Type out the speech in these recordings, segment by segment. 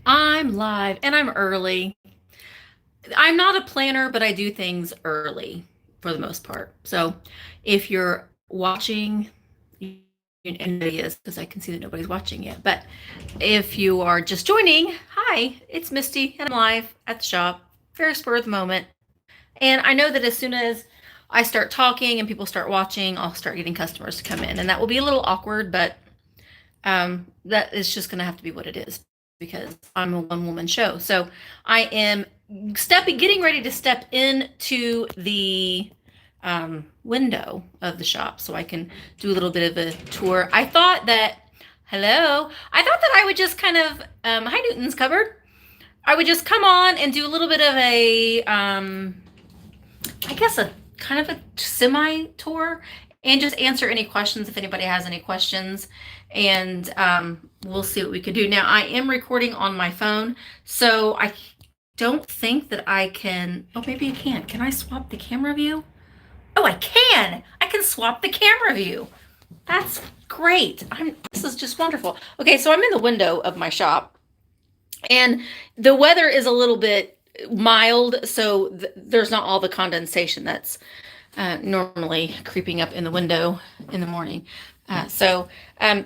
I'm live and I'm early. I'm not a planner, but I do things early for the most part. So if you're watching, and nobody is because I can see that nobody's watching yet. But if you are just joining, hi, it's Misty and I'm live at the shop, very spur of the moment. And I know that as soon as I start talking and people start watching, I'll start getting customers to come in. And that will be a little awkward, but that is just going to have to be what it is because I'm a one woman show. So I am getting ready to step into the window of the shop so I can do a little bit of a tour. I thought that, hello, I thought that I would just kind of, hi Newton's cupboard. I would just come on and do a little bit of a, I guess a kind of a semi tour and just answer any questions if anybody has any questions. And we'll see what we can do. Now, I am recording on my phone, so I don't think that I can. Oh, maybe I can. Can I swap the camera view? Oh, I can. I can swap the camera view. That's great. This is just wonderful. Okay, so I'm in the window of my shop, and the weather is a little bit mild, so there's not all the condensation that's normally creeping up in the window in the morning.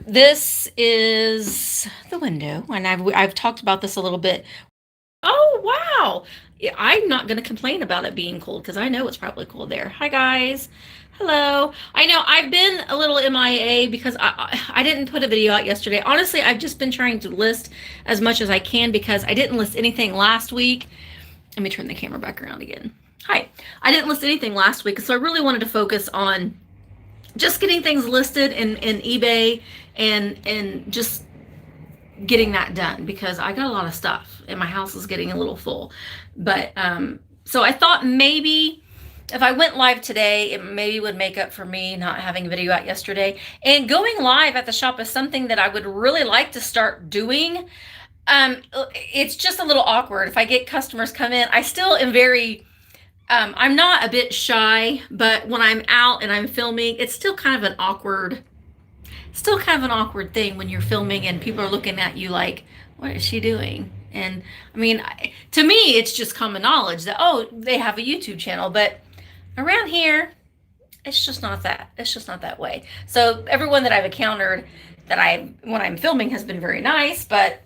This is the window, and I've talked about this a little bit. Oh wow! Yeah, I'm not going to complain about it being cold because I know it's probably cold there. Hi guys, hello. I know I've been a little MIA because I didn't put a video out yesterday. Honestly, I've just been trying to list as much as I can because I didn't list anything last week. Let me turn the camera back around again. Hi, I didn't list anything last week, so I really wanted to focus on just getting things listed in eBay and just getting that done because I got a lot of stuff and my house is getting a little full. But so I thought maybe if I went live today, it maybe would make up for me not having a video out yesterday. And going live at the shop is something that I would really like to start doing. It's just a little awkward. If I get customers come in, I still am very I'm not a bit shy, but when I'm out and I'm filming, it's still kind of an awkward thing when you're filming and people are looking at you like, what is she doing? And I mean, to me, it's just common knowledge that, oh, they have a YouTube channel, but around here, it's just not that way. So everyone that I've encountered when I'm filming has been very nice, but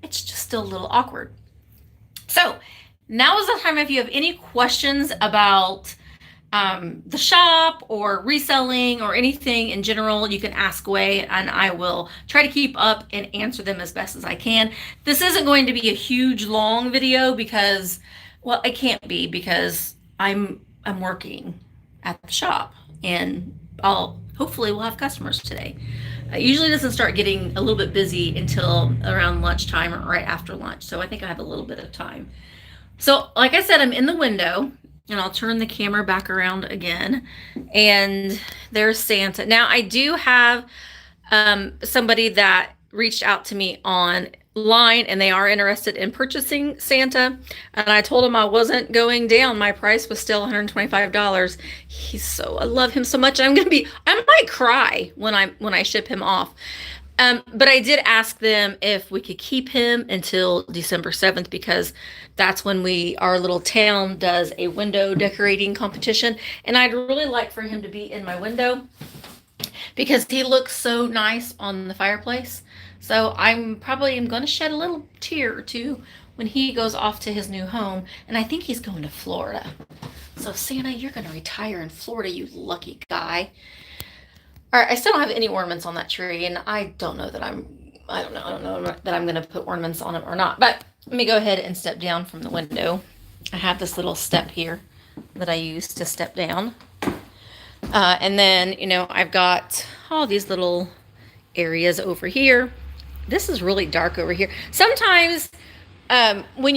it's just still a little awkward. So now is the time if you have any questions about the shop or reselling or anything in general, you can ask away and I will try to keep up and answer them as best as I can. This isn't going to be a huge long video because, well, it can't be because I'm working at the shop and hopefully we'll have customers today. It usually doesn't start getting a little bit busy until around lunchtime or right after lunch. So I think I have a little bit of time. So like I said, I'm in the window and I'll turn the camera back around again. And there's Santa. Now I do have somebody that reached out to me online and they are interested in purchasing Santa. And I told him I wasn't going down. My price was still $125. I love him so much. I might cry when I ship him off. But I did ask them if we could keep him until December 7th because that's when our little town does a window decorating competition. And I'd really like for him to be in my window because he looks so nice on the fireplace. So I'm probably going to shed a little tear or two when he goes off to his new home. And I think he's going to Florida. So Santa, you're going to retire in Florida, you lucky guy. All right, I still don't have any ornaments on that tree, and I don't know that I'm going to put ornaments on it or not. But let me go ahead and step down from the window. I have this little step here that I use to step down. And then, I've got all these little areas over here. This is really dark over here. Sometimes when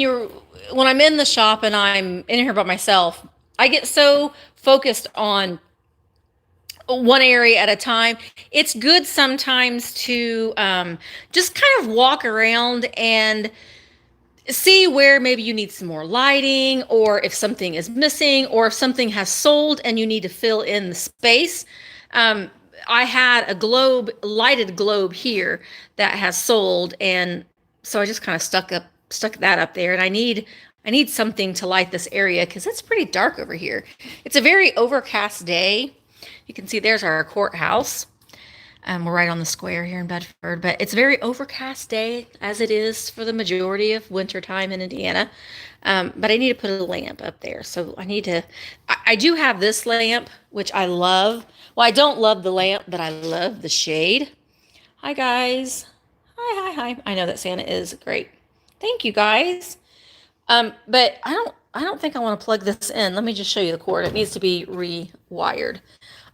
I'm in the shop and I'm in here by myself, I get so focused on one area at a time. It's good sometimes to just kind of walk around and see where maybe you need some more lighting or if something is missing or if something has sold and you need to fill in the space. I had a lighted globe here that has sold and So I just kind of stuck that up there, and I need something to light this area because it's pretty dark over here. It's a very overcast day. You can see there's our courthouse. We're right on the square here in Bedford, but it's a very overcast day, as it is for the majority of wintertime in Indiana. But I need to put a lamp up there. So I do have this lamp, which I love. Well, I don't love the lamp, but I love the shade. Hi, guys. Hi. I know that Santa is great. Thank you, guys. But I don't think I want to plug this in. Let me just show you the cord. It needs to be rewired.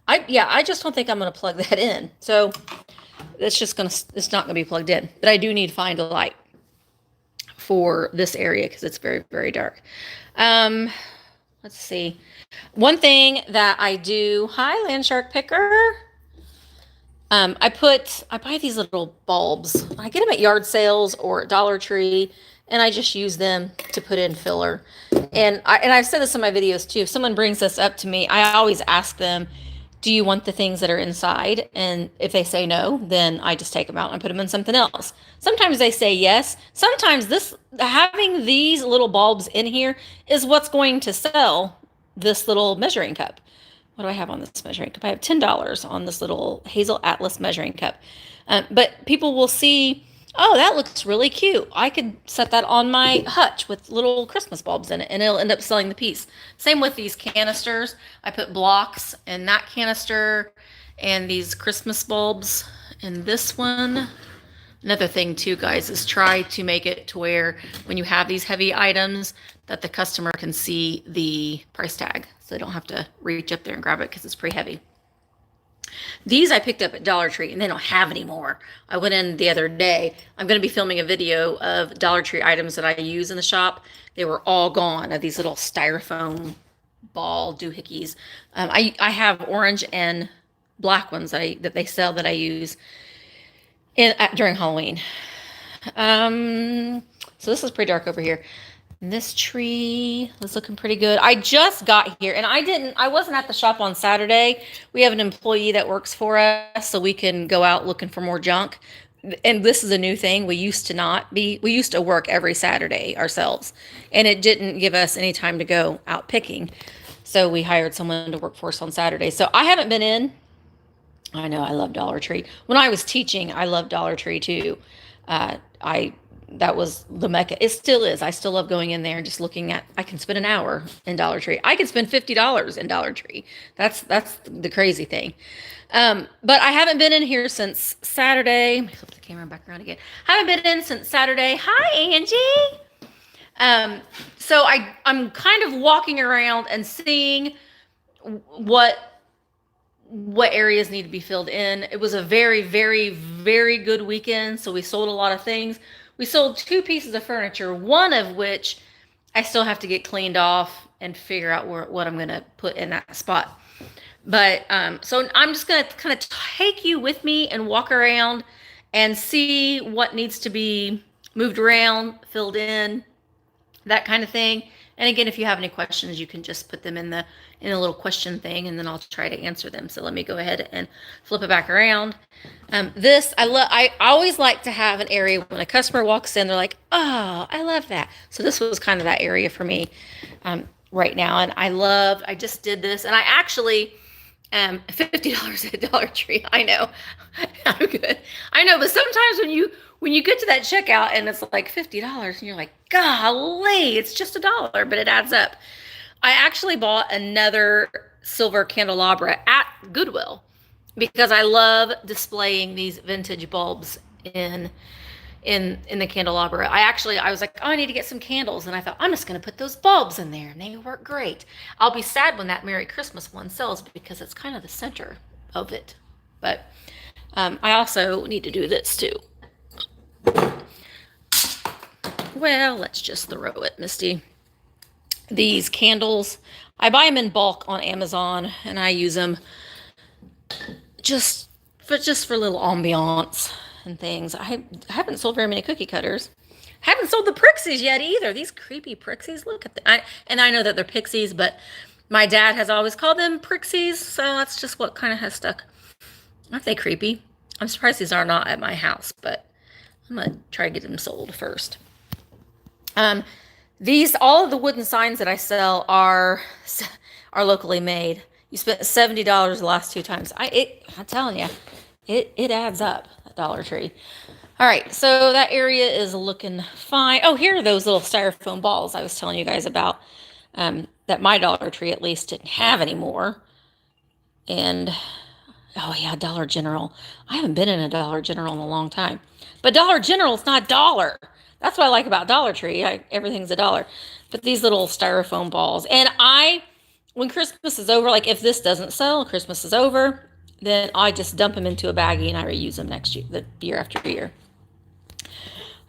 I just don't think I'm going to plug that in. So it's not going to be plugged in. But I do need to find a light for this area because it's very, very dark. Let's see. One thing that I do, hi, Land Shark Picker. I buy these little bulbs. I get them at yard sales or at Dollar Tree, and I just use them to put in filler. And I've said this in my videos too. If someone brings this up to me, I always ask them, do you want the things that are inside? And if they say no, then I just take them out and put them in something else. Sometimes they say yes. Sometimes having these little bulbs in here is what's going to sell this little measuring cup. What do I have on this measuring cup? I have $10 on this little Hazel Atlas measuring cup. But people will see, oh, that looks really cute. I could set that on my hutch with little Christmas bulbs in it, and it'll end up selling the piece. Same with these canisters. I put blocks in that canister and these Christmas bulbs in this one. Another thing too, guys, is try to make it to where when you have these heavy items that the customer can see the price tag, so they don't have to reach up there and grab it because it's pretty heavy. These I picked up at Dollar Tree, and they don't have any more. I went in the other day. I'm going to be filming a video of Dollar Tree items that I use in the shop. They were all gone, of these little styrofoam ball doohickeys. I have orange and black ones that they sell that I use during Halloween. So this is pretty dark over here. And this tree is looking pretty good. I just got here, and I wasn't at the shop on Saturday. We have an employee that works for us, so we can go out looking for more junk. And this is a new thing. We used to work every Saturday ourselves, and it didn't give us any time to go out picking. So we hired someone to work for us on Saturday. So I haven't been in. I know I love Dollar Tree. When I was teaching, I loved Dollar Tree too. That was the mecca. It still is. I still love going in there and just looking at, I can spend an hour in Dollar Tree. I can spend $50 in Dollar Tree. That's the crazy thing. But I haven't been in here since Saturday. Let me flip the camera back around again. Haven't been in since Saturday. Hi, Angie. So I'm kind of walking around and seeing what areas need to be filled in. It was a very, very, very good weekend. So we sold a lot of things. We sold 2 pieces of furniture, one of which I still have to get cleaned off and figure out what I'm going to put in that spot. But so I'm just going to kind of take you with me and walk around and see what needs to be moved around, filled in, that kind of thing. And again, if you have any questions, you can just put them in a little question thing, and then I'll try to answer them. So let me go ahead and flip it back around. I always like to have an area when a customer walks in, they're like, oh, I love that. So this was kind of that area for me right now. And I just did this, and I actually, $50 at Dollar Tree. I know, I'm good. I know, but sometimes when you get to that checkout and it's like $50 and you're like, golly, it's just $1, but it adds up. I actually bought another silver candelabra at Goodwill because I love displaying these vintage bulbs in the candelabra. I was like, oh, I need to get some candles. And I thought, I'm just going to put those bulbs in there, and they work great. I'll be sad when that Merry Christmas one sells because it's kind of the center of it. But I also need to do this too. Well, let's just throw it, Misty. These candles, I buy them in bulk on Amazon, and I use them just for little ambiance and things. I haven't sold very many cookie cutters. I haven't sold the Prixies yet either. These creepy Prixies. Look at them. And I know that they're pixies, but my dad has always called them Prixies, so that's just what kind of has stuck. Aren't they creepy? I'm surprised these are not at my house, but I'm going to try to get them sold first. All of the wooden signs that I sell are locally made. You spent $70 the last 2 times. I'm telling you, it adds up at Dollar Tree. All right, so that area is looking fine. Oh, here are those little styrofoam balls I was telling you guys about, that my Dollar Tree at least didn't have anymore. And oh yeah, Dollar General. I haven't been in a Dollar General in a long time. But Dollar General's not dollar. That's what I like about Dollar Tree. Everything's a dollar. But these little styrofoam balls. And when Christmas is over, like if this doesn't sell, Christmas is over, then I just dump them into a baggie and I reuse them next year, the year after year.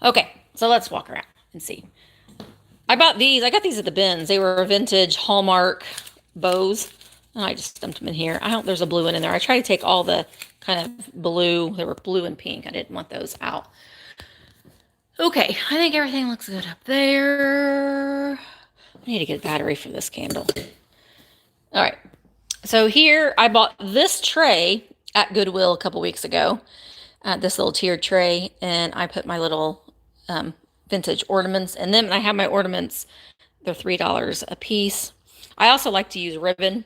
Okay, so let's walk around and see. I got these at the bins. They were vintage Hallmark bows. And I just dumped them in here. I hope there's a blue one in there. I tried to take all the kind of blue. They were blue and pink. I didn't want those out. Okay, I think everything looks good up there. I need to get a battery for this candle. All right. So here, I bought this tray at Goodwill a couple weeks ago. This little tiered tray. And I put my little vintage ornaments. And then I have my ornaments. They're $3 a piece. I also like to use ribbon.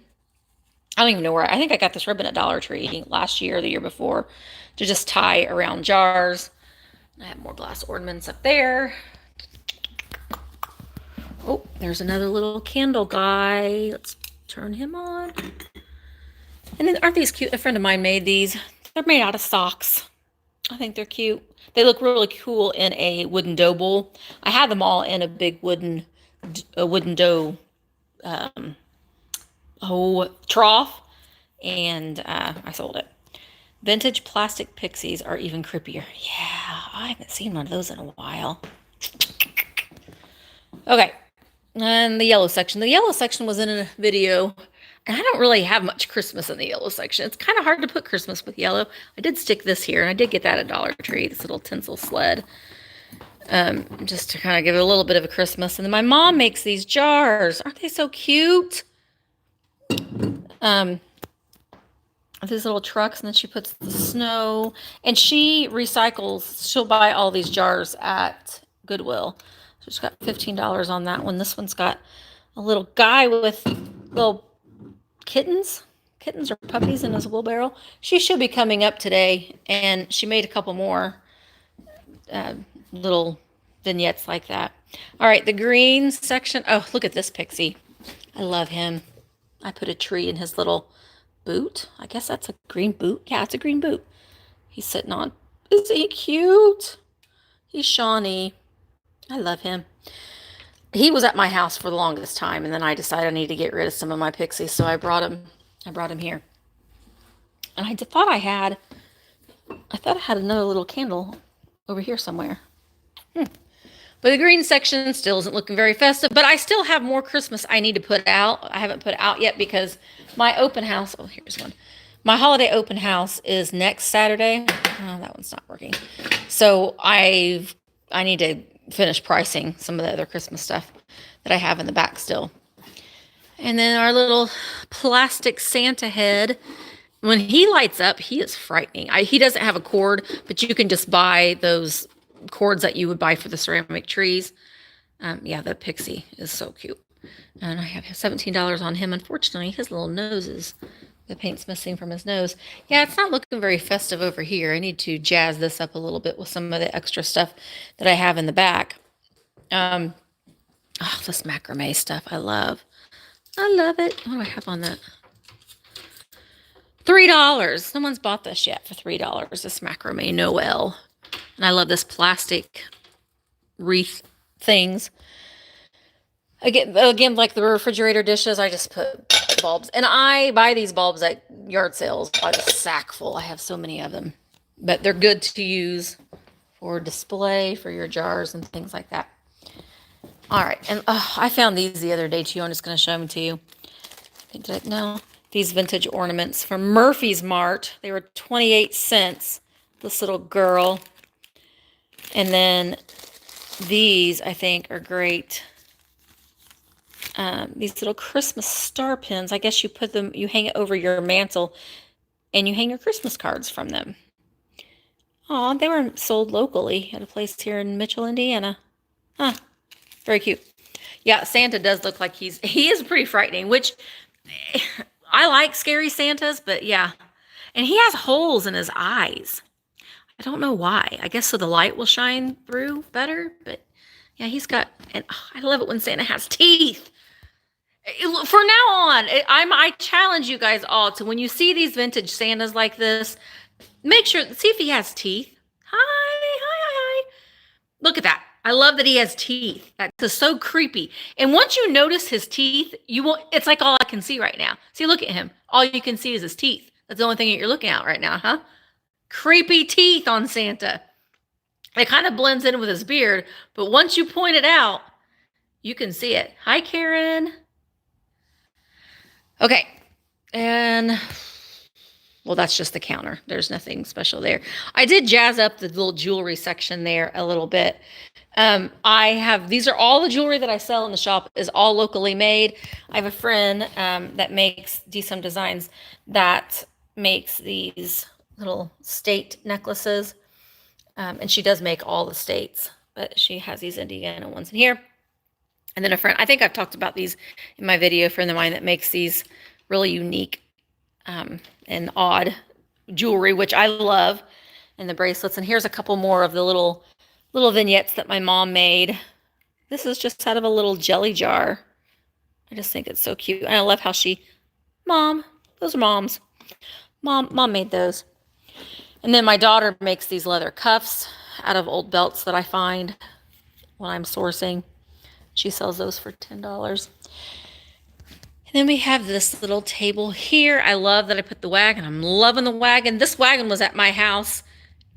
I don't even know where. I think I got this ribbon at Dollar Tree last year or the year before to just tie around jars. I have more glass ornaments up there. Oh, there's another little candle guy. Let's turn him on. And then aren't these cute? A friend of mine made these. They're made out of socks. I think they're cute. They look really cool in a wooden dough bowl. I had them all in a big wooden dough trough, and I sold it. Vintage plastic pixies are even creepier. Yeah, I haven't seen one of those in a while. Okay, and the yellow section. The yellow section was in a video, and I don't really have much Christmas in the yellow section. It's kind of hard to put Christmas with yellow. I did stick this here, and I did get that at Dollar Tree, this little tinsel sled, just to kind of give it a little bit of a Christmas. And then my mom makes these jars. Aren't they so cute? These little trucks, and then she puts the snow, and she recycles. She'll buy all these jars at Goodwill. So she's got $15 on that one. This one's got a little guy with little kittens or puppies in his wheelbarrow. She should be coming up today, and she made a couple more little vignettes like that. All right, the green section. Oh, look at this pixie. I love him. I put a tree in his little boot. I guess that's a green boot. Yeah, it's a green boot. He's sitting on. Isn't he cute? He's Shawnee. I love him. He was at my house for the longest time, and then I decided I need to get rid of some of my pixies, so I brought him here. And I thought I had another little candle over here somewhere. But the green section still isn't looking very festive, but I still have more Christmas I need to put out. I haven't put out yet because my open house, oh, here's one. My holiday open house is next Saturday. Oh, that one's not working. So I need to finish pricing some of the other Christmas stuff that I have in the back still. And then our little plastic Santa head. When he lights up, he is frightening. He doesn't have a cord, but you can just buy those cords that you would buy for the ceramic trees. Yeah, the pixie is so cute. And I have $17 on him. Unfortunately, his little nose the paint's missing from his nose. Yeah, it's not looking very festive over here. I need to jazz this up a little bit with some of the extra stuff that I have in the back. Oh, this macrame stuff I love. I love it. What do I have on that? $3. No one's bought this yet for $3. This macrame Noel. And I love this plastic wreath things. Again, like the refrigerator dishes, I just put bulbs. And I buy these bulbs at yard sales by the sack full. I have so many of them. But they're good to use for display, for your jars and things like that. All right. And I found these the other day, too. I'm just going to show them to you. No. These vintage ornaments from Murphy's Mart. They were 28 cents. This little girl. And then these, I think, are great. These little Christmas star pins. I guess you hang it over your mantle, and you hang your Christmas cards from them. Oh, they were sold locally at a place here in Mitchell, Indiana. Huh. Very cute. Yeah, Santa does look like he is pretty frightening, which I like scary Santas, but yeah. And he has holes in his eyes. I don't know why. I guess so the light will shine through better, but yeah, he's got, and I love it when Santa has teeth. For now on, I challenge you guys all to, when you see these vintage Santas like this, make sure, see if he has teeth. Hi, hi, hi, hi. Look at that. I love that he has teeth. That's so creepy. And once you notice his teeth, you will, it's like all I can see right now. See, look at him. All you can see is his teeth. That's the only thing that you're looking at right now, huh? Creepy teeth on Santa. It kind of blends in with his beard, but once you point it out, you can see it. Hi, Karen. Okay, and well, that's just the counter. There's nothing special there. I did jazz up the little jewelry section there a little bit. These are all the jewelry that I sell in the shop is all locally made. I have a friend that makes DSOM Designs that makes these little state necklaces. And she does make all the states, but she has these Indiana ones in here. And then a friend, I think I've talked about these in my video, a friend of mine that makes these really unique and odd jewelry, which I love, and the bracelets. And here's a couple more of the little vignettes that my mom made. This is just out of a little jelly jar. I just think it's so cute. And I love how Mom, those are Mom's. Mom made those. And then my daughter makes these leather cuffs out of old belts that I find when I'm sourcing. She sells those for $10. And then we have this little table here. I love that I put the wagon. I'm loving the wagon. This wagon was at my house,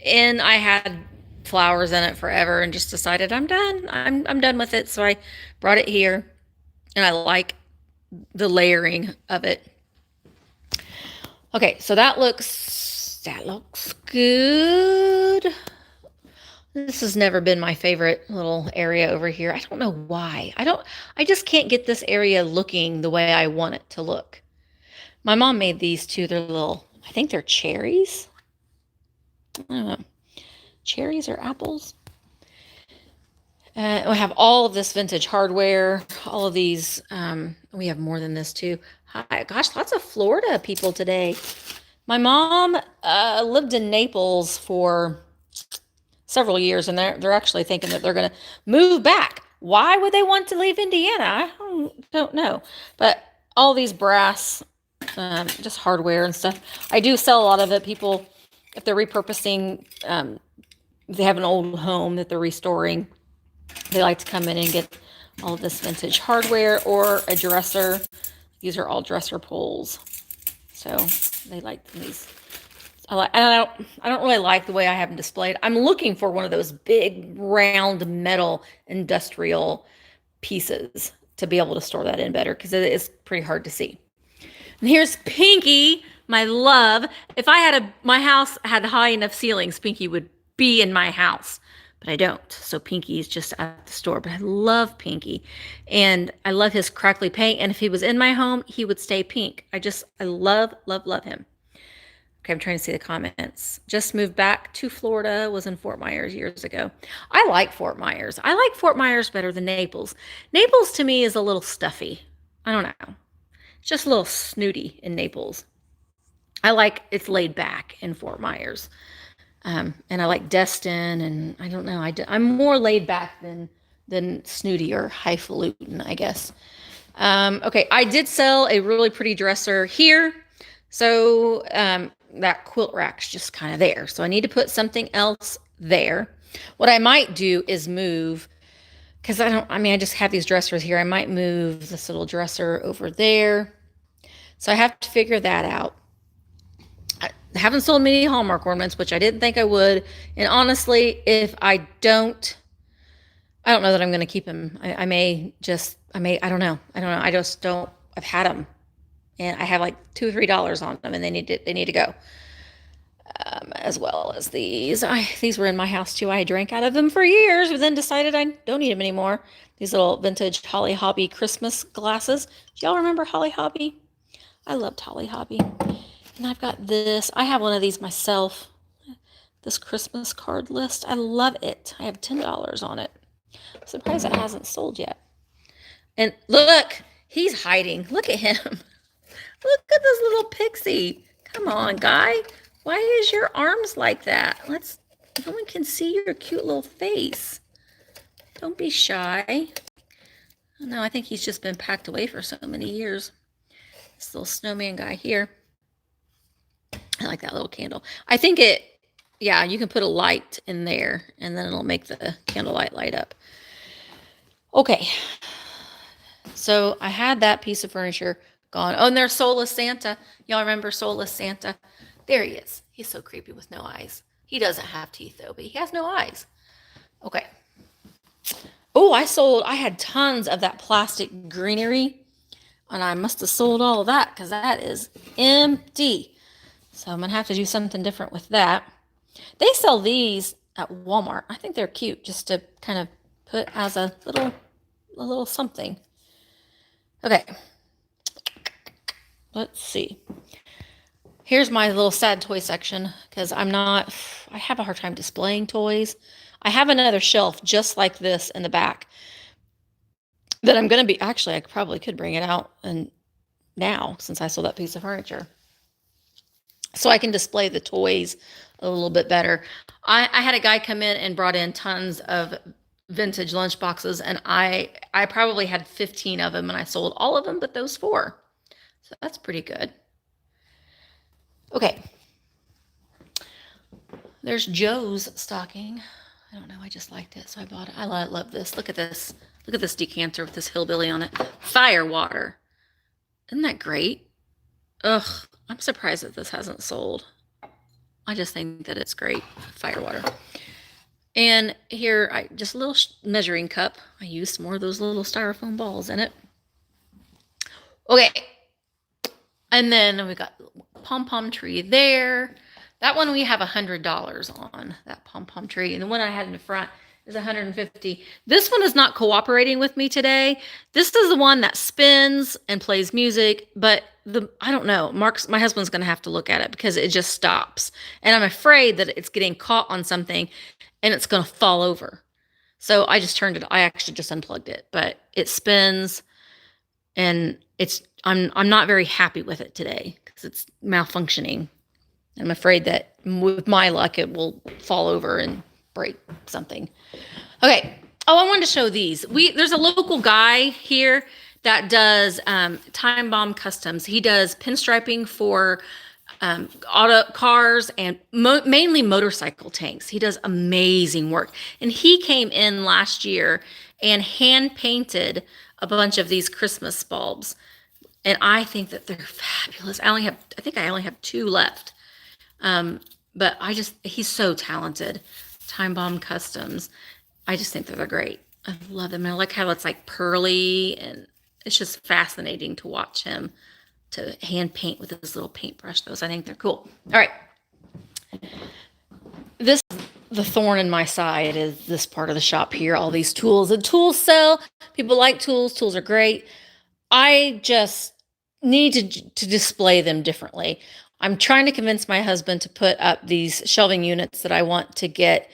and I had flowers in it forever and just decided I'm done. I'm done with it. So I brought it here, and I like the layering of it. Okay, so that looks good. This has never been my favorite little area over here. I don't know why. I just can't get this area looking the way I want it to look. My mom made these too. They're little, I think they're cherries. I don't know. Cherries or apples. We have all of this vintage hardware, all of these. We have more than this too. Hi, gosh, lots of Florida people today. My mom lived in Naples for several years, and they're actually thinking that they're going to move back. Why would they want to leave Indiana? I don't know. But all these brass, just hardware and stuff. I do sell a lot of it. People, if they're repurposing, they have an old home that they're restoring, they like to come in and get all of this vintage hardware or a dresser. These are all dresser poles. So they like these. I don't really like the way I have them displayed. I'm looking for one of those big round metal industrial pieces to be able to store that in better, because it is pretty hard to see. And here's Pinky, my love. If my house had high enough ceilings, Pinky would be in my house, but I don't. So Pinky is just at the store, but I love Pinky, and I love his crackly paint. And if he was in my home, he would stay pink. I love, love, love him. Okay, I'm trying to see the comments. Just moved back to Florida, was in Fort Myers years ago. I like Fort Myers. I like Fort Myers better than Naples. Naples to me is a little stuffy. I don't know. It's just a little snooty in Naples. I like it's laid back in Fort Myers. And I like Destin, and I don't know. I'm more laid back than snooty or highfalutin, I guess. Okay, I did sell a really pretty dresser here. So that quilt rack's just kind of there. So I need to put something else there. What I might do is move, because I just have these dressers here. I might move this little dresser over there. So I have to figure that out. I haven't sold many Hallmark ornaments, which I didn't think I would. And honestly, if I don't know that I'm going to keep them. I don't know. I just don't, I've had them. And I have like $2 or $3 on them, and they need to go. As well as these. These were in my house too. I drank out of them for years, but then decided I don't need them anymore. These little vintage Holly Hobby Christmas glasses. Do y'all remember Holly Hobby? I loved Holly Hobby. And I've got this. I have one of these myself. this Christmas card list. I love it. I have $10 on it. I'm surprised it hasn't sold yet. And look, he's hiding. Look at him. Look at this little pixie. Come on, guy. Why is your arms like that? No one can see your cute little face. Don't be shy. No, I think he's just been packed away for so many years. This little snowman guy here. I like that little candle. I think you can put a light in there and then it'll make the candlelight light up. Okay. So I had that piece of furniture gone. Oh, and there's Soulless Santa. Y'all remember Soulless Santa? There he is. He's so creepy with no eyes. He doesn't have teeth though, but he has no eyes. Okay. Oh, I had tons of that plastic greenery, and I must have sold all of that because that is empty. So I'm going to have to do something different with that. They sell these at Walmart. I think they're cute just to kind of put as a little something. Okay. Let's see. Here's my little sad toy section because I have a hard time displaying toys. I have another shelf just like this in the back that I'm going to actually, I probably could bring it out and now since I sold that piece of furniture. So I can display the toys a little bit better. I had a guy come in and brought in tons of vintage lunch boxes, and I probably had 15 of them, and I sold all of them but those 4. So that's pretty good. Okay. There's Joe's stocking. I don't know. I just liked it, so I bought it. I love this. Look at this. Look at this decanter with this hillbilly on it. Fire water. Isn't that great? Ugh. I'm surprised that this hasn't sold. I just think that it's great. Fire water. And here, just a little measuring cup. I used more of those little styrofoam balls in it. Okay. And then we got pom-pom tree there. That one we have $100 on, that pom-pom tree. And the one I had in the front is $150. This one is not cooperating with me today. This is the one that spins and plays music, but I don't know. My husband's going to have to look at it because it just stops. And I'm afraid that it's getting caught on something and it's going to fall over. So I actually just unplugged it, but it spins and I'm not very happy with it today because it's malfunctioning. I'm afraid that with my luck, it will fall over and break something. Okay. Oh, I wanted to show these. There's a local guy here that does Time Bomb Customs. He does pinstriping for auto cars and mainly motorcycle tanks. He does amazing work. And he came in last year and hand painted a bunch of these Christmas bulbs. And I think that they're fabulous. I think I only have 2 left. But he's so talented. Time Bomb Customs. I just think that they're great. I love them. And I like how it's like pearly, and it's just fascinating to watch him to hand paint with his little paintbrush. Those, I think they're cool. All right. The thorn in my side is this part of the shop here. All these tools. The tools sell. People like tools. Tools are great. I just need to display them differently. I'm trying to convince my husband to put up these shelving units that I want to get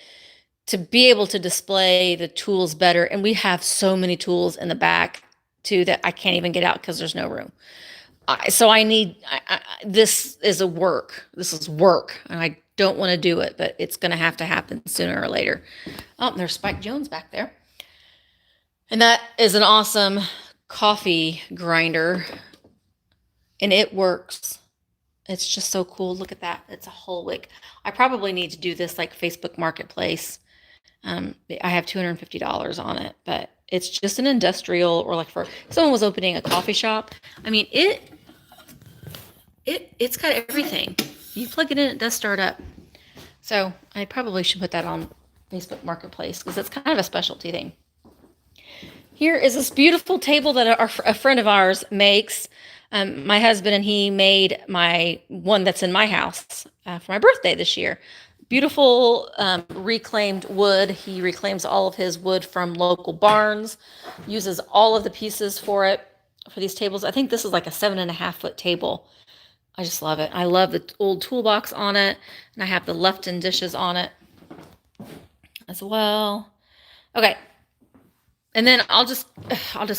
to be able to display the tools better. And we have so many tools in the back too that I can't even get out because there's no room. So I need, this is work. This is work. And I don't want to do it, but it's going to have to happen sooner or later. Oh, there's Spike Jones back there. And that is an awesome coffee grinder. And it works. It's just so cool. Look at that. It's a whole wick. I probably need to do this like Facebook Marketplace. I have $250 on it, but it's just an industrial, or like for someone was opening a coffee shop. I mean, it's got everything. You plug it in, it does start up. So I probably should put that on Facebook Marketplace because it's kind of a specialty thing. Here is this beautiful table that a friend of ours makes. My husband and he made my one that's in my house for my birthday this year. Beautiful reclaimed wood. He reclaims all of his wood from local barns, uses all of the pieces for these tables. I think this is like a 7.5 foot table. I just love it. I love the old toolbox on it, and I have the Lefton dishes on it as well. Okay. And then I'll just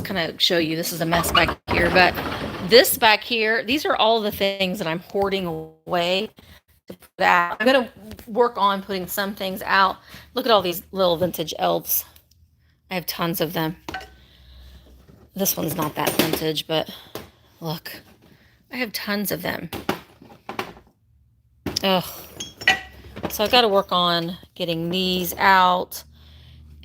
kind of show you. This is a mess back here, but this back here, these are all the things that I'm hoarding away to put out. I'm going to work on putting some things out. Look at all these little vintage elves. I have tons of them. This one's not that vintage, but look, I have tons of them. Ugh. So I've got to work on getting these out,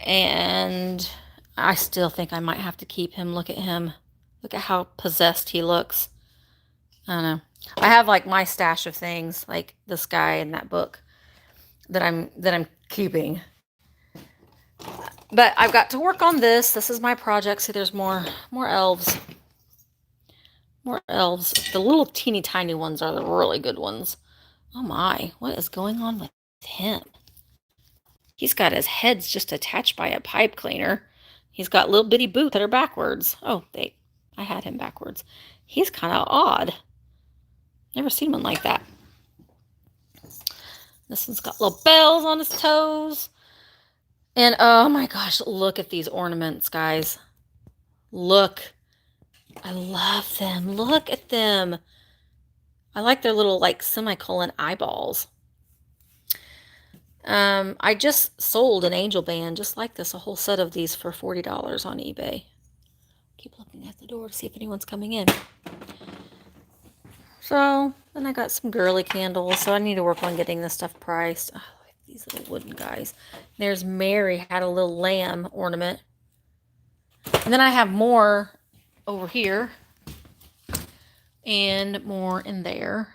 and I still think I might have to keep him. Look at him. Look at how possessed he looks. I don't know. I have like my stash of things, like this guy in that book that I'm keeping. But I've got to work on this. This is my project. See, there's more elves. More elves. The little teeny tiny ones are the really good ones. Oh my, what is going on with him? He's got his head's just attached by a pipe cleaner. He's got little bitty boots that are backwards. Oh, I had him backwards. He's kind of odd. Never seen one like that. This one's got little bells on his toes. And oh my gosh, look at these ornaments, guys. Look. I love them. Look at them. I like their little like semicolon eyeballs. I just sold an angel band just like this, a whole set of these for $40 on eBay. Keep looking at the door to see if anyone's coming in. So, then I got some girly candles, so I need to work on getting this stuff priced. Oh, these little wooden guys. There's Mary, had a little lamb ornament. And then I have more over here. And more in there.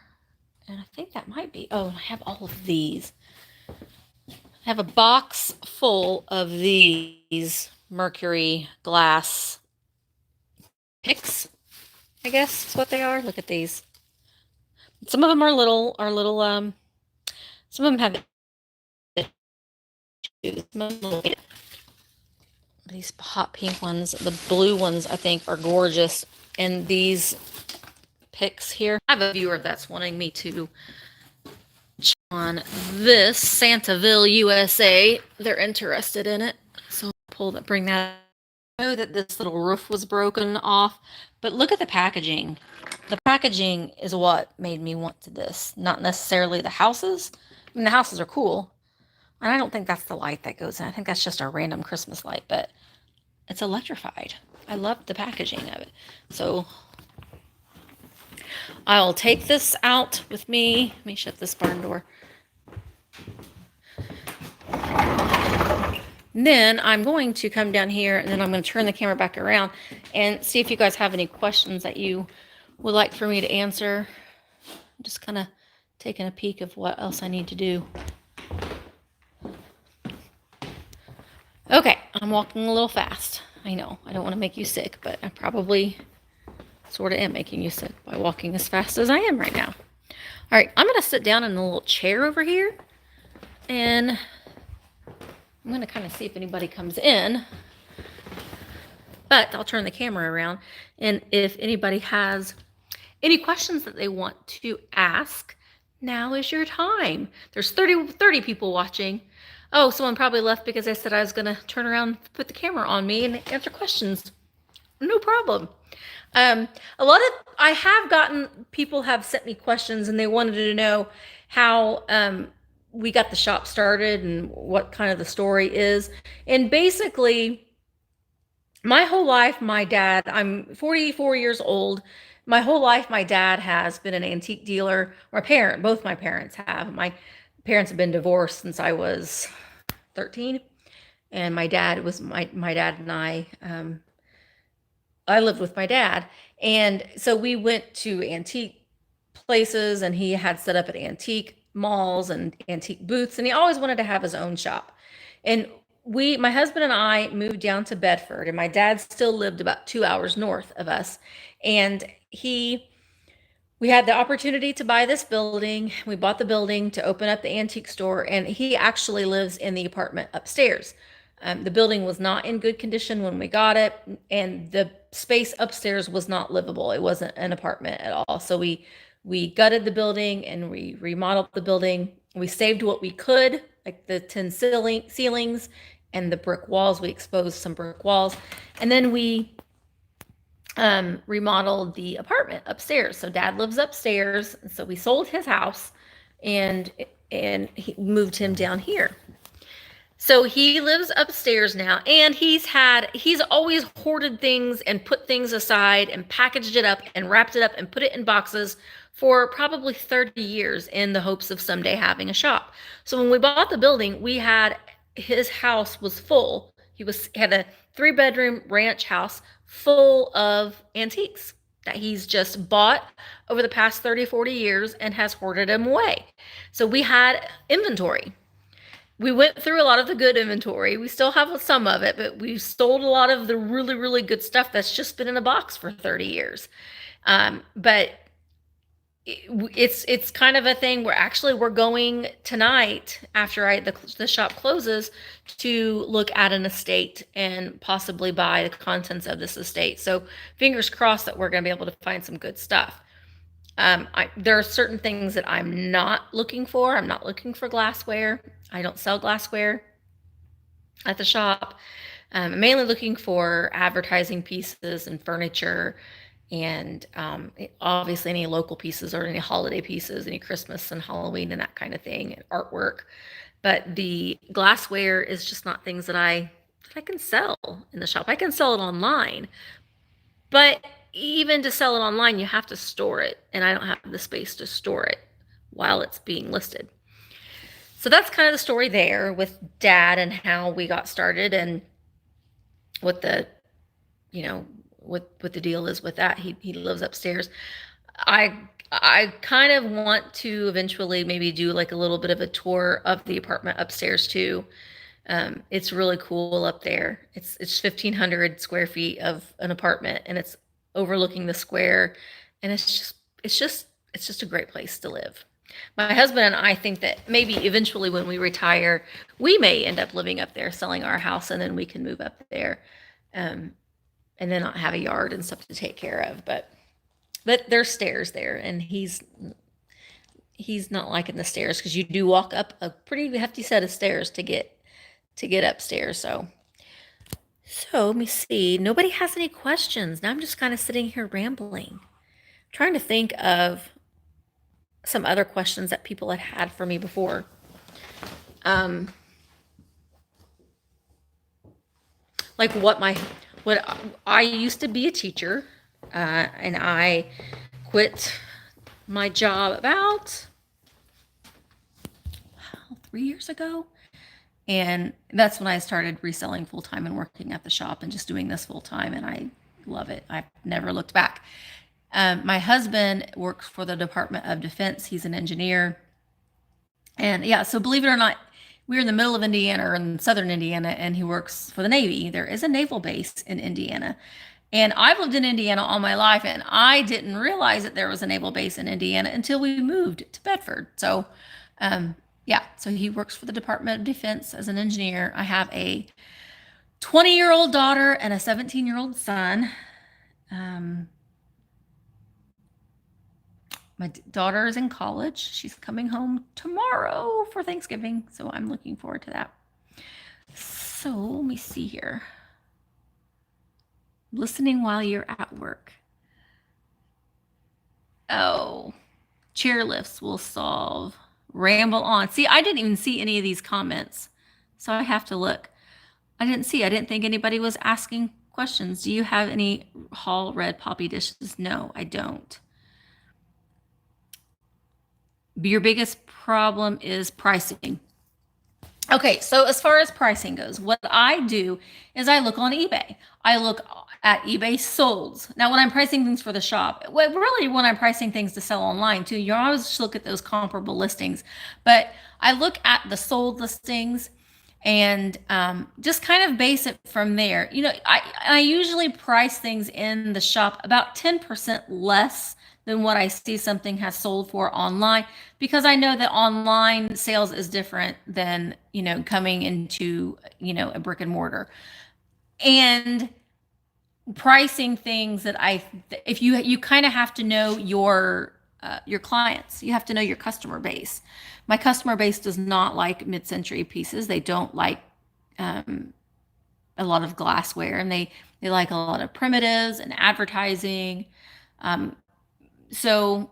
And I think that might be, oh, I have all of these. I have a box full of these Mercury glass picks, I guess is what they are. Look at these. Some of them are little, some of them have these hot pink ones. The blue ones, I think, are gorgeous. And these picks here. I have a viewer that's wanting me to on this Santaville, USA. They're interested in it, so I'll bring that. I know that this little roof was broken off, but look at the packaging. The packaging is what made me want to this, not necessarily the houses. I mean, the houses are cool, and I don't think that's the light that goes in. I think that's just a random Christmas light, but it's electrified. I love the packaging of it. So I'll take this out with me. Let me shut this barn door. And then I'm going to come down here, and then I'm going to turn the camera back around and see if you guys have any questions that you would like for me to answer. I'm just kind of taking a peek of what else I need to do. Okay, I'm walking a little fast. I know, I don't want to make you sick, but I probably sort of am making you sick by walking as fast as I am right now. All right, I'm going to sit down in a little chair over here, and I'm going to kind of see if anybody comes in, but I'll turn the camera around, and if anybody has any questions that they want to ask, now is your time. There's 30 people watching. Oh, someone probably left because I said I was going to turn around, put the camera on me, and answer questions. No problem. I have gotten, people have sent me questions, and they wanted to know how we got the shop started and what kind of the story is. And basically, my whole life, my dad, I'm 44 years old. My whole life, my dad has been an antique dealer. Both my parents have. My parents have been divorced since I was 13. And my dad was, my dad and I lived with my dad. And so we went to antique places, and he had set up at antique malls and antique booths, and he always wanted to have his own shop. And my husband and I moved down to Bedford, and my dad still lived about 2 hours north of us. And we had the opportunity to buy this building. We bought the building to open up the antique store, and he actually lives in the apartment upstairs. The building was not in good condition when we got it, and the space upstairs was not livable. It wasn't an apartment at all. So we We gutted the building and we remodeled the building. We saved what we could, like the tin ceilings and the brick walls. We exposed some brick walls. And then we remodeled the apartment upstairs. So Dad lives upstairs. So we sold his house and he moved him down here. So he lives upstairs now, and he's always hoarded things and put things aside and packaged it up and wrapped it up and put it in boxes for probably 30 years in the hopes of someday having a shop. So when we bought the building, his house was full. Had a 3-bedroom ranch house full of antiques that he's just bought over the past 30, 40 years and has hoarded them away. So we had inventory. We went through a lot of the good inventory. We still have some of it, but we sold a lot of the really, really good stuff that's just been in a box for 30 years. But it's kind of a thing where actually we're going tonight after the shop closes to look at an estate and possibly buy the contents of this estate. So fingers crossed that we're going to be able to find some good stuff. There are certain things that I'm not looking for. I'm not looking for glassware. I don't sell glassware at the shop. I'm mainly looking for advertising pieces and furniture, and obviously any local pieces or any holiday pieces, any Christmas and Halloween and that kind of thing, and artwork. But the glassware is just not things that I can sell in the shop. I can sell it online, but even to sell it online, you have to store it, and I don't have the space to store it while it's being listed. So that's kind of the story there with Dad and how we got started and what the, what the deal is with that. He lives upstairs. I kind of want to eventually maybe do like a little bit of a tour of the apartment upstairs too. It's really cool up there. It's 1,500 square feet of an apartment, and it's overlooking the square, and it's just a great place to live. My husband and I think that maybe eventually when we retire, we may end up living up there, selling our house, and then we can move up there, and then not have a yard and stuff to take care of. But there's stairs there, and he's not liking the stairs because you do walk up a pretty hefty set of stairs to get upstairs. So let me see. Nobody has any questions. Now I'm just kind of sitting here rambling, trying to think of some other questions that people had for me before. Like what I used to be a teacher, and I quit my job about 3 years ago. And that's when I started reselling full-time and working at the shop and just doing this full-time. And I love it. I've never looked back. My husband works for the Department of Defense. He's an engineer. And yeah, so believe it or not, we're in the middle of Indiana, or in southern Indiana, and he works for the Navy. There is a naval base in Indiana. And I've lived in Indiana all my life, and I didn't realize that there was a naval base in Indiana until we moved to Bedford. So, yeah, so he works for the Department of Defense as an engineer. I have a 20-year-old daughter and a 17-year-old son. My daughter is in college. She's coming home tomorrow for Thanksgiving, so I'm looking forward to that. So let me see here. Listening while you're at work. Oh, chairlifts will solve. Ramble on. See, I didn't even see any of these comments, so I have to look. I didn't think anybody was asking questions. Do you have any Hall red poppy dishes? No, I don't. Your biggest problem is pricing. Okay, so as far as pricing goes, what I do is I look on eBay. I look at eBay solds. Now, when I'm pricing things for the shop, really when I'm pricing things to sell online too, you always look at those comparable listings. But I look at the sold listings and just kind of base it from there. I usually price things in the shop about 10% less than what I see something has sold for online, because I know that online sales is different than, coming into, a brick and mortar. And pricing things that if you kind of have to know your your clients. You have to know your customer base. My customer base does not like mid-century pieces. They don't like a lot of glassware, and they like a lot of primitives and advertising. So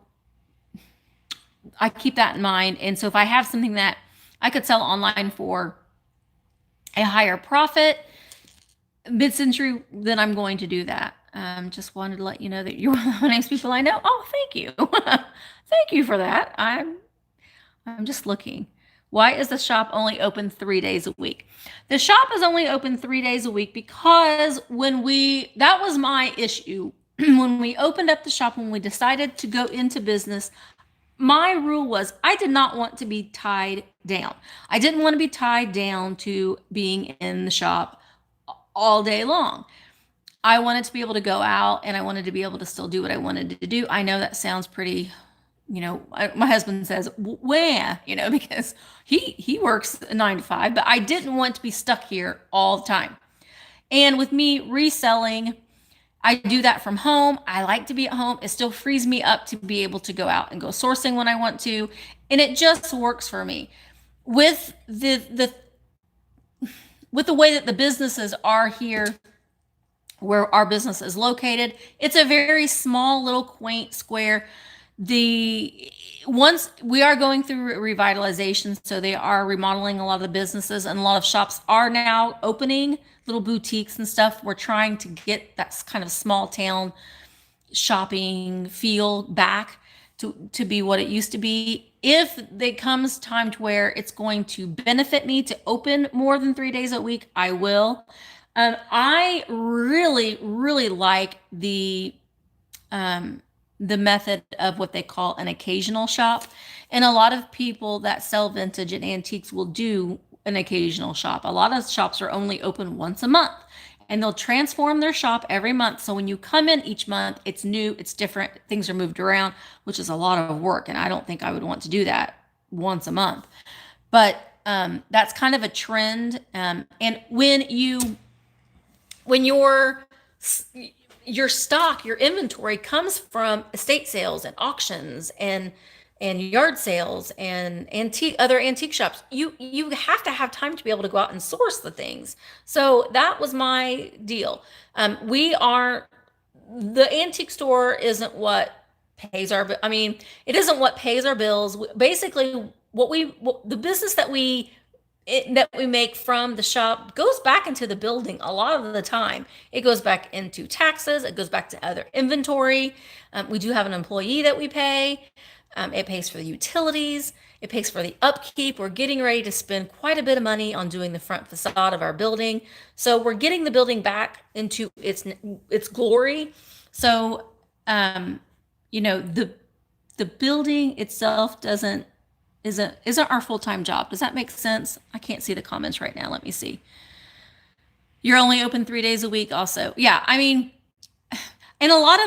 I keep that in mind. And so if I have something that I could sell online for a higher profit, mid-century, then I'm going to do that. Just wanted to let you know that you're one of the nice people I know. Oh, thank you. Thank you for that. I'm just looking. Why is the shop only open 3 days a week? The shop is only open 3 days a week because that was my issue. When we opened up the shop, when we decided to go into business, my rule was I did not want to be tied down. I didn't want to be tied down to being in the shop all day long. I wanted to be able to go out, and I wanted to be able to still do what I wanted to do. I know that sounds pretty, my husband says, where, because he works 9 to 5, but I didn't want to be stuck here all the time. And with me reselling, I do that from home. I like to be at home. It still frees me up to be able to go out and go sourcing when I want to. And it just works for me. With the way that the businesses are here, where our business is located, it's a very small, little quaint square. Once we are going through revitalization, so they are remodeling a lot of the businesses, and a lot of shops are now opening, little boutiques and stuff. We're trying to get that kind of small town shopping feel back to be what it used to be. If it comes time to where it's going to benefit me to open more than 3 days a week, I will. I really, really like the method of what they call an occasional shop. And a lot of people that sell vintage and antiques will do an occasional shop. A lot of shops are only open once a month, and they'll transform their shop every month. So when you come in each month, it's new, it's different, things are moved around, which is a lot of work. And I don't think I would want to do that once a month. But that's kind of a trend. And when your stock, your inventory comes from estate sales and auctions and yard sales and other antique shops, you have to have time to be able to go out and source the things. So that was my deal. The antique store isn't what pays our, it isn't what pays our bills. Basically, the business that we make from the shop goes back into the building a lot of the time. It goes back into taxes. It goes back to other inventory. We do have an employee that we pay. It pays for the utilities. It pays for the upkeep. We're getting ready to spend quite a bit of money on doing the front facade of our building. So we're getting the building back into its glory. So, the building itself isn't our full-time job. Does that make sense? I can't see the comments right now. Let me see. You're only open 3 days a week also. Yeah, and a lot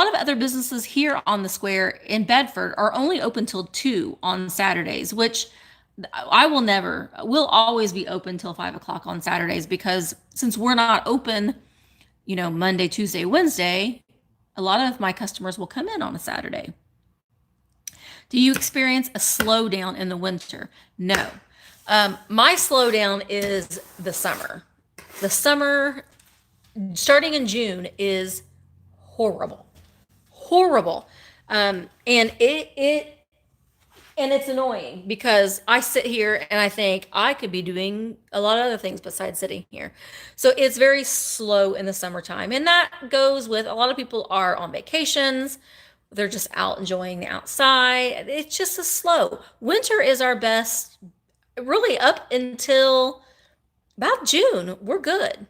of other businesses here on the square in Bedford are only open till 2 on Saturdays, which we'll always be open till 5 o'clock on Saturdays, because since we're not open, Monday, Tuesday, Wednesday, a lot of my customers will come in on a Saturday. Do you experience a slowdown in the winter? No. My slowdown is the summer. The summer, starting in June, is horrible. And it's annoying, because I sit here and I think I could be doing a lot of other things besides sitting here. So it's very slow in the summertime. And that goes with a lot of people are on vacations. They're just out enjoying the outside. It's just slow. Winter is our best, really, up until about June. We're good.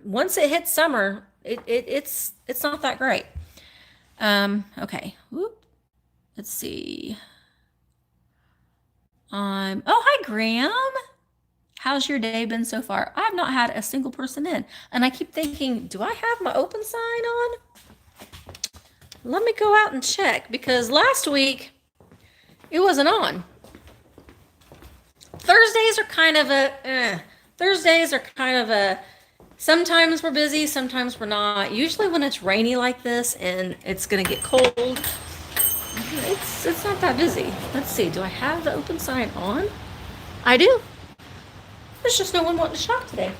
Once it hits summer, it's not that great. Okay. Whoop. Let's see. Oh, hi, Graham. How's your day been so far? I've not had a single person in, and I keep thinking, do I have my open sign on? Let me go out and check, because last week it wasn't on. Thursdays are kind of a, sometimes we're busy, sometimes we're not. Usually when it's rainy like this and it's going to get cold, It's not that busy. Let's see. Do I have the open sign on? I do. There's just no one wanting to shop today.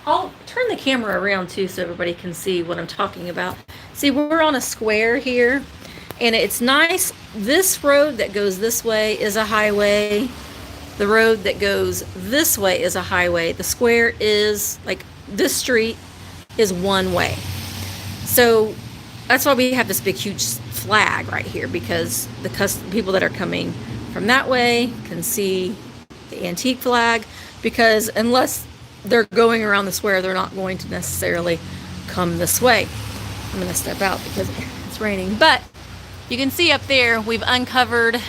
I'll turn the camera around too so everybody can see what I'm talking about. See, we're on a square here, and it's nice. This road that goes this way is a highway. The road that goes this way is a highway. The square is, like, this street is one way. So that's why we have this big, huge flag right here, because the people that are coming from that way can see the antique flag, because unless they're going around the square, they're not going to necessarily come this way. I'm going to step out because it's raining. But you can see up there, we've uncovered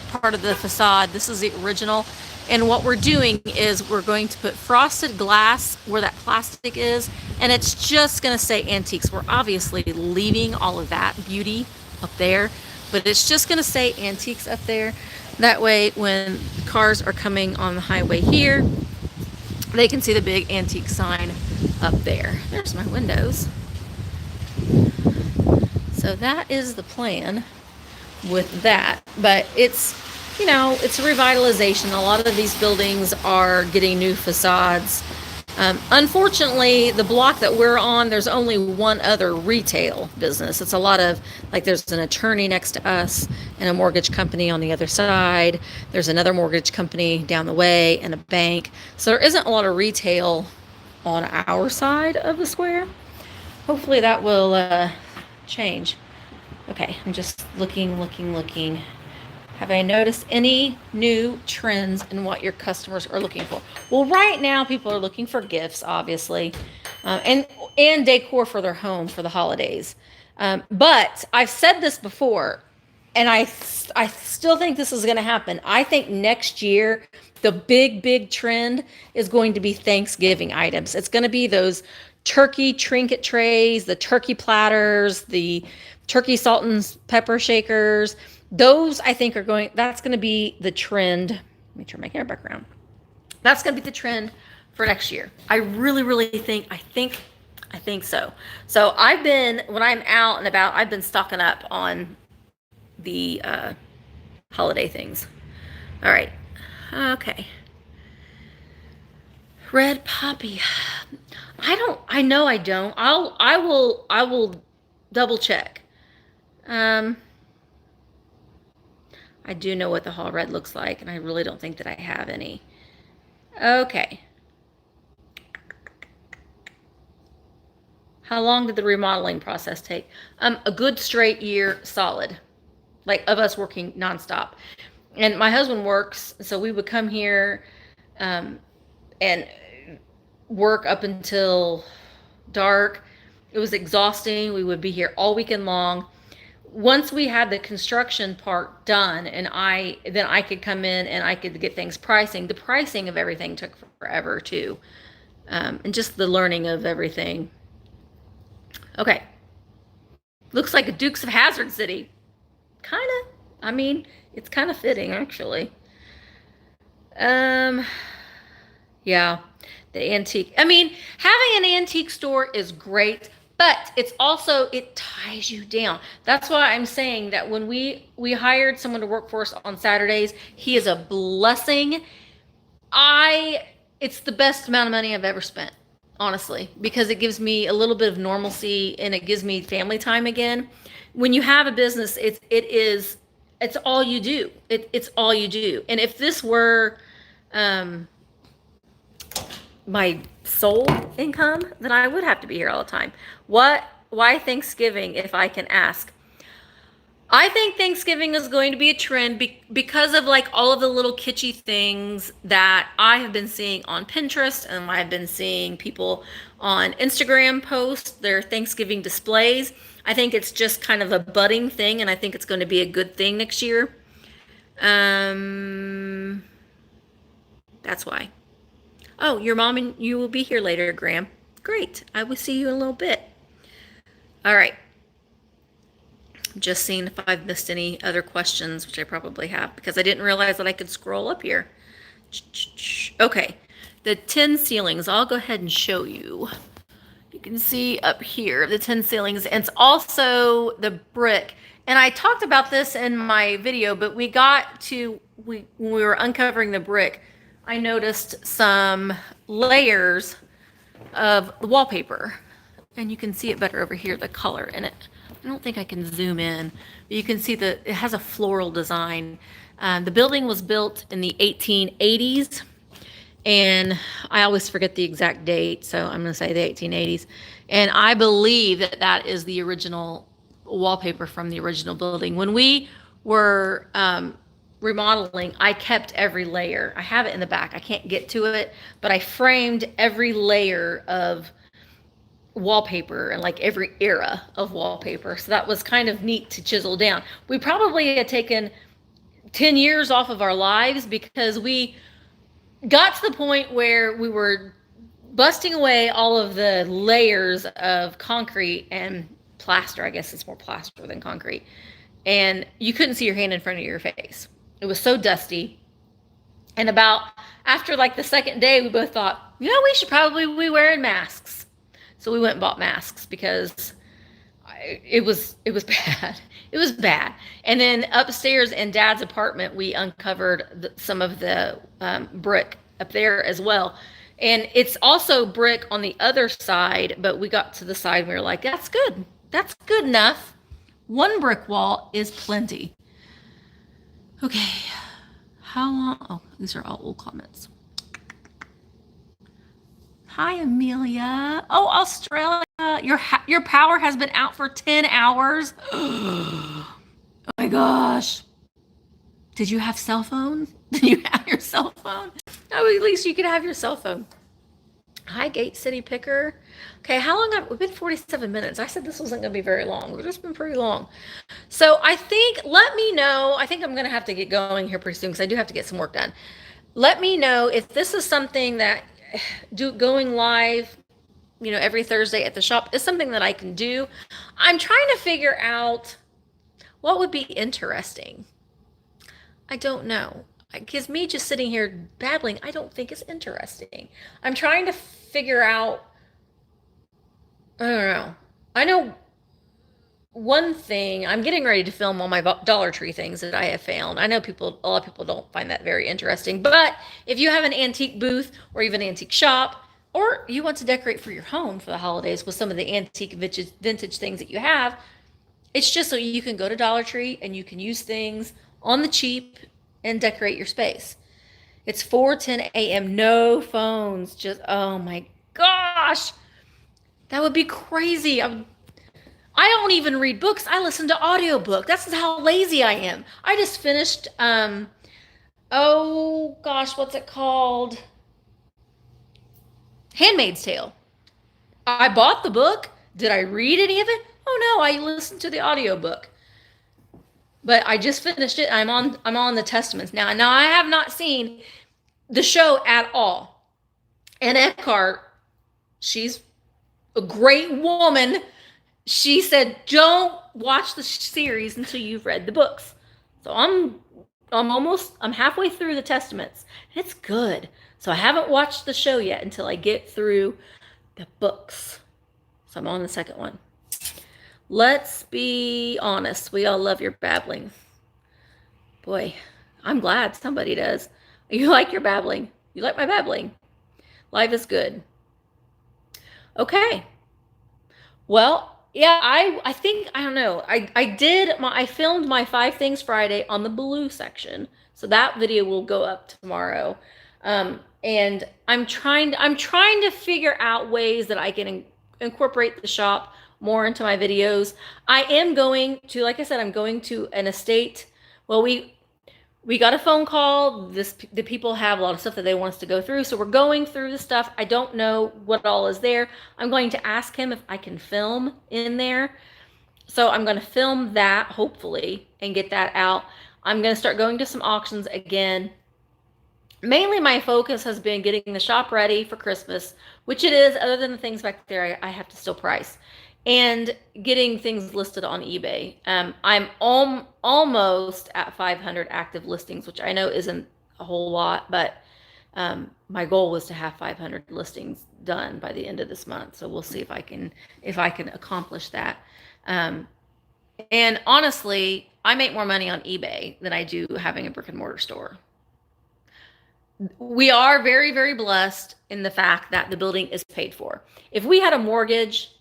part of the facade. This is the original. And what we're doing is we're going to put frosted glass where that plastic is, and it's just going to say antiques. We're obviously leaving all of that beauty up there, but it's just going to say antiques up there. That way, when cars are coming on the highway here, they can see the big antique sign up there. There's my windows. So that is the plan with that. But it's, you know, it's a revitalization. A lot of these buildings are getting new facades. Unfortunately, the block that we're on, there's only one other retail business. It's a lot of, like, there's an attorney next to us and a mortgage company on the other side. There's another mortgage company down the way and a bank. So there isn't a lot of retail on our side of the square. Hopefully that will change. Okay, I'm just looking. Have I noticed any new trends in what your customers are looking for? Well, right now people are looking for gifts, obviously, and decor for their home for the holidays. But I've said this before, and I still think this is going to happen. I think next year the big trend is going to be Thanksgiving items. It's going to be those turkey trinket trays, the turkey platters, the turkey salt and pepper shakers. Those, I think, that's going to be the trend. Let me turn my camera back around. That's going to be the trend for next year. I really think so. So when I'm out and about, I've been stocking up on the holiday things. All right. Okay. Red poppy. I know I don't. I will double check. I do know what the hall red looks like, and I really don't think that I have any. Okay. How long did the remodeling process take? A good straight year, solid. Like, of us working nonstop. And my husband works, so we would come here and work up until dark. It was exhausting. We would be here all weekend long. Once we had the construction part done, and then I could come in and I could get things pricing. The pricing of everything took forever too, and just the learning of everything. Okay, looks like a Dukes of Hazzard city. Kind of. I mean, it's kind of fitting actually. Yeah, the antique. I mean, having an antique store is great. But it's also, it ties you down. That's why I'm saying that when we hired someone to work for us on Saturdays, he is a blessing. It's the best amount of money I've ever spent, honestly, because it gives me a little bit of normalcy and it gives me family time again. When you have a business, it's all you do. It's all you do. And if this were my sole income, then I would have to be here all the time. Why Thanksgiving, if I can ask? I think Thanksgiving is going to be a trend because of, like, all of the little kitschy things that I have been seeing on Pinterest, and I've been seeing people on Instagram post their Thanksgiving displays. I think it's just kind of a budding thing, and I think it's going to be a good thing next year. That's why. Oh, your mom and you will be here later, Graham. Great. I will see you in a little bit. All right. Just seeing if I've missed any other questions, which I probably have, because I didn't realize that I could scroll up here. Okay. The tin ceilings, I'll go ahead and show you. You can see up here the tin ceilings. And it's also the brick And I talked about this in my video, but when we were uncovering the brick, I noticed some layers of the wallpaper. And you can see it better over here, the color in it. I don't think I can zoom in, but you can see it has a floral design. The building was built in the 1880s, and I always forget the exact date, so I'm going to say the 1880s. And I believe that that is the original wallpaper from the original building. When we were remodeling, I kept every layer. I have it in the back. I can't get to it, but I framed every layer of wallpaper and like every era of wallpaper. So that was kind of neat to chisel down. We probably had taken 10 years off of our lives because we got to the point where we were busting away all of the layers of concrete and plaster. I guess it's more plaster than concrete. And you couldn't see your hand in front of your face. It was so dusty. And after like the second day, we both thought, we should probably be wearing masks. So we went and bought masks because it was bad. It was bad. And then upstairs in Dad's apartment, we uncovered some of the brick up there as well. And it's also brick on the other side, but we got to the side and we were like, that's good. That's good enough. One brick wall is plenty. Okay. How long? Oh, these are all old comments. Hi, Amelia. Oh, Australia. Your power has been out for 10 hours. Oh my gosh. Did you have cell phone? Did you have your cell phone? Oh, at least you could have your cell phone. Hi, Gate City Picker. Okay, how long we've been 47 minutes. I said this wasn't going to be very long. We've just been pretty long. So I think, let me know. I think I'm going to have to get going here pretty soon because I do have to get some work done. Let me know if this is something that going live, every Thursday at the shop is something that I can do. I'm trying to figure out what would be interesting. I don't know. Because me just sitting here babbling, I don't think is interesting. I'm trying to figure out, I don't know. I know one thing, I'm getting ready to film all my Dollar Tree things that I have found. I know a lot of people don't find that very interesting, but if you have an antique booth or even an antique shop, or you want to decorate for your home for the holidays with some of the antique vintage things that you have, it's just so you can go to Dollar Tree and you can use things on the cheap and decorate your space. It's 4:10 a.m. No phones. Just, oh my gosh. That would be crazy. I don't even read books. I listen to audiobook. That's how lazy I am. I just finished, oh gosh, what's it called? Handmaid's Tale. I bought the book. Did I read any of it? Oh no, I listened to the audiobook. But I just finished it. I'm on the Testaments now. Now I have not seen the show at all. And Eckhart, she's a great woman. She said, don't watch the series until you've read the books. So I'm halfway through the Testaments. It's good. So I haven't watched the show yet until I get through the books. So I'm on the second one. Let's be honest. We all love your babbling. Boy, I'm glad somebody does. You like your babbling. You like my babbling. Life is good. Okay. Well, yeah, I think, I don't know. I filmed my 5 Things Friday on the blue section. So that video will go up tomorrow. And I'm trying to figure out ways that I can incorporate the shop more into my videos. I am going to, like I said, I'm going to an estate. Well, we got a phone call. The people have a lot of stuff that they want us to go through. So we're going through the stuff. I don't know what all is there. I'm going to ask him if I can film in there. So I'm going to film that, hopefully, and get that out. I'm going to start going to some auctions again. Mainly my focus has been getting the shop ready for Christmas, which it is, other than the things back there I have to still price, and getting things listed on eBay. I'm almost at 500 active listings, which I know isn't a whole lot, but my goal was to have 500 listings done by the end of this month. So we'll see if I can accomplish that. And honestly, I make more money on eBay than I do having a brick and mortar store. We are very, very blessed in the fact that the building is paid for. If we had a mortgage,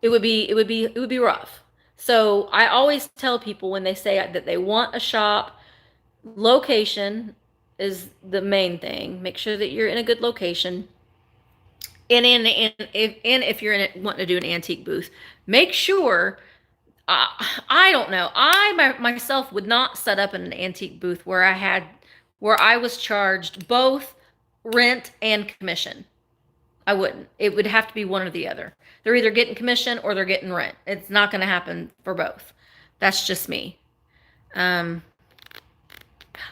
it would be rough. So I always tell people when they say that they want a shop, location is the main thing. Make sure that you're in a good location. And if you're wanting to do an antique booth, make sure. I don't know. Myself would not set up in an antique booth where I was charged both rent and commission. I wouldn't. It would have to be one or the other. They're either getting commission or they're getting rent. It's not going to happen for both. That's just me. Um,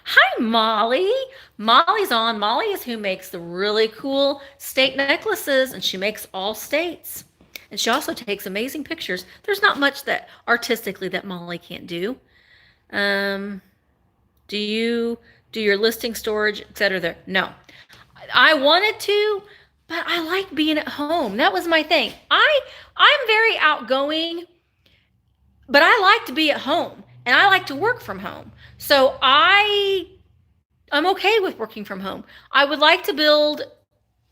Hi, Molly. Molly's on. Molly is who makes the really cool state necklaces, and she makes all states. And she also takes amazing pictures. There's not much that artistically that Molly can't do. Um, do you do your listing storage, etc. there? No. I wanted to, but I like being at home. That was my thing. I'm very outgoing, but I like to be at home and I like to work from home. So I'm okay with working from home. I would like to build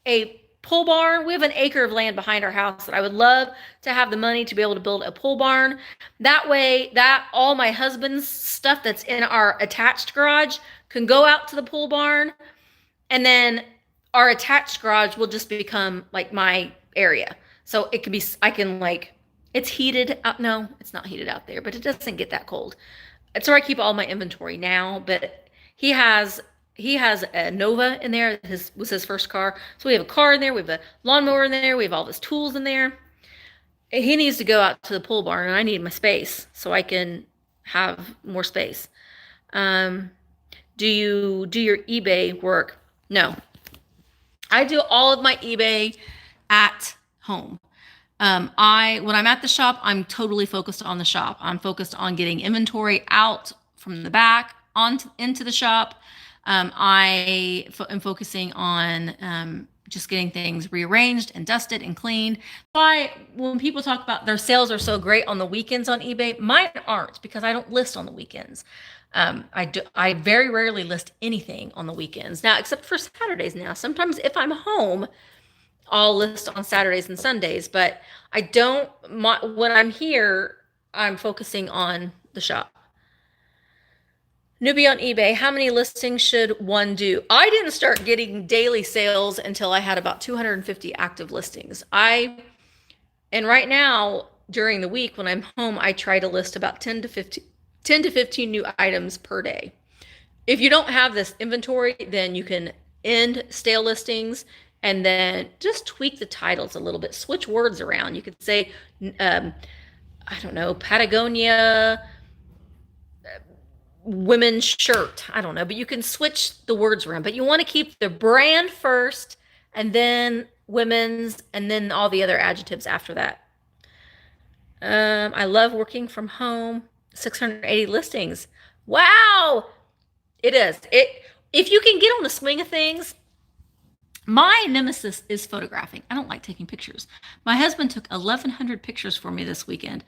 a pole barn. We have an acre of land behind our house that I would love to have the money to be able to build a pole barn. That way, that all my husband's stuff that's in our attached garage can go out to the pole barn, and then our attached garage will just become like my area. So it could be, I can like, it's heated out. No, it's not heated out there, but it doesn't get that cold. It's where I keep all my inventory now, but he has a Nova in there. His was his first car. So we have a car in there, we have a lawnmower in there, we have all his tools in there. He needs to go out to the pole barn, and I need my space so I can have more space. Um, do you do your eBay work? No. I do all of my eBay at home. I when I'm at the shop, I'm totally focused on the shop. I'm focused on getting inventory out from the back on into the shop. Am focusing on just getting things rearranged and dusted and cleaned. Why, when people talk about their sales are so great on the weekends on eBay, mine aren't, because I don't list on the weekends. I very rarely list anything on the weekends now, except for Saturdays. Now, sometimes if I'm home, I'll list on Saturdays and Sundays, but I don't. When I'm here, I'm focusing on the shop. Newbie on eBay, how many listings should one do? I didn't start getting daily sales until I had about 250 active listings. And right now, during the week when I'm home, I try to list about 10 to 15 new items per day. If you don't have this inventory, then you can end stale listings and then just tweak the titles a little bit, switch words around. You could say, I don't know, Patagonia women's shirt. I don't know, but you can switch the words around. But you want to keep the brand first, and then women's, and then all the other adjectives after that. I love working from home. 680 listings. Wow, it is. If you can get on the swing of things. My nemesis is photographing. I don't like taking pictures. My husband took 1,100 pictures for me this weekend,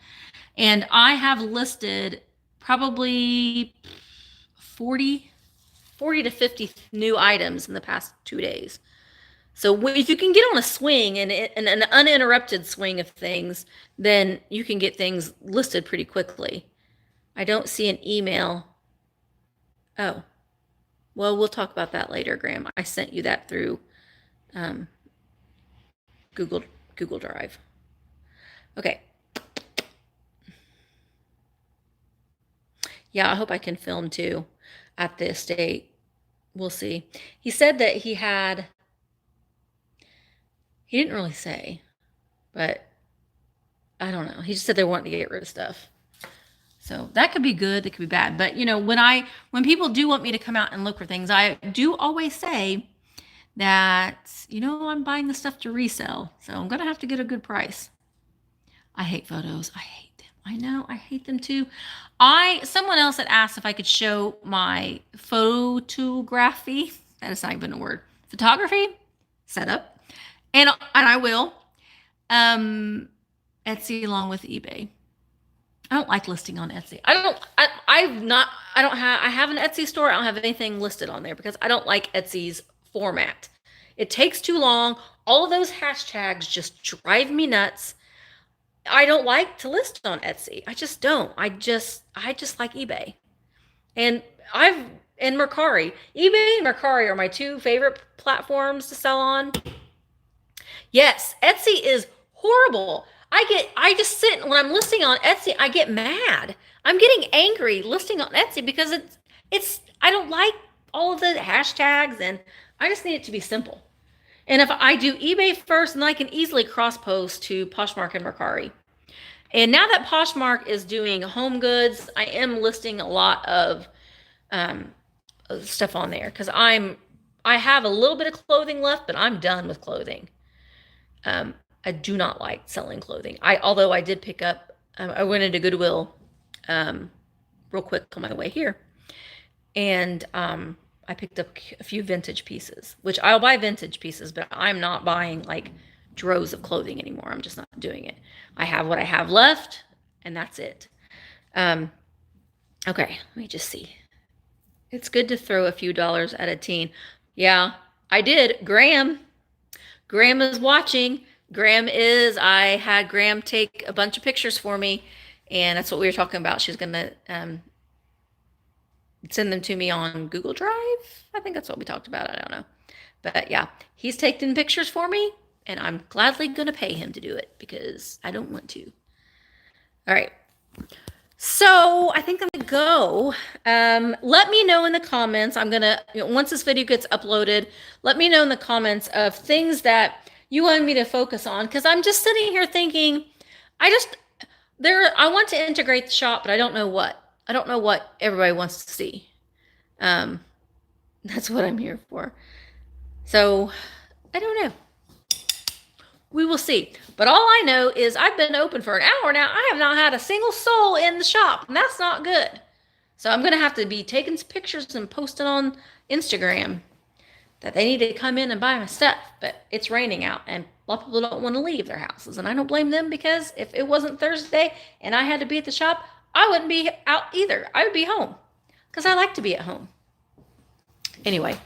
and I have listed probably 40 to 50 new items in the past 2 days. So if you can get on a swing and an uninterrupted swing of things, then you can get things listed pretty quickly. I don't see an email. Oh, well, we'll talk about that later, Graham. I sent you that through Google Drive. Okay. Yeah, I hope I can film too at the estate. We'll see. He said that he didn't really say, but I don't know. He just said they wanted to get rid of stuff. So that could be good, that could be bad. But when people do want me to come out and look for things, I do always say that, I'm buying the stuff to resell. So I'm going to have to get a good price. I hate photos. I hate them. I know, I hate them too. Someone else had asked if I could show my photography. That is not even a word. Photography setup. And I will. Etsy along with eBay. I don't like listing on Etsy. I have an Etsy store. I don't have anything listed on there because I don't like Etsy's format. It takes too long. All of those hashtags just drive me nuts. I don't like to list on Etsy. I just don't. I just like eBay. And and Mercari. eBay and Mercari are my two favorite platforms to sell on. Yes, Etsy is horrible. I just sit when I'm listing on Etsy, I get mad. I'm getting angry listing on Etsy because I don't like all of the hashtags, and I just need it to be simple. And if I do eBay first, then I can easily cross post to Poshmark and Mercari. And now that Poshmark is doing home goods, I am listing a lot of stuff on there because I have a little bit of clothing left, but I'm done with clothing. I do not like selling clothing. Although I did pick up, I went into Goodwill real quick on my way here, and I picked up a few vintage pieces, which I'll buy vintage pieces, but I'm not buying like droves of clothing anymore. I'm just not doing it. I have what I have left, and that's it. Okay, let me just see. It's good to throw a few dollars at a teen. Yeah, I did. Graham is watching. I had Graham take a bunch of pictures for me, and that's what we were talking about. She's going to send them to me on Google Drive. I think that's what we talked about. I don't know. But yeah, he's taken pictures for me, and I'm gladly going to pay him to do it because I don't want to. All right. So I think I'm going to go. Let me know in the comments. I'm going to, once this video gets uploaded, let me know in the comments of things that you want me to focus on, because I'm just sitting here thinking, I want to integrate the shop, but I don't know what. I don't know what everybody wants to see. That's what I'm here for. So I don't know. We will see. But all I know is I've been open for an hour now. I have not had a single soul in the shop, and that's not good. So I'm going to have to be taking some pictures and posting on Instagram that they need to come in and buy my stuff. But it's raining out, and a lot of people don't want to leave their houses. And I don't blame them, because if it wasn't Thursday and I had to be at the shop, I wouldn't be out either. I would be home because I like to be at home. Anyway,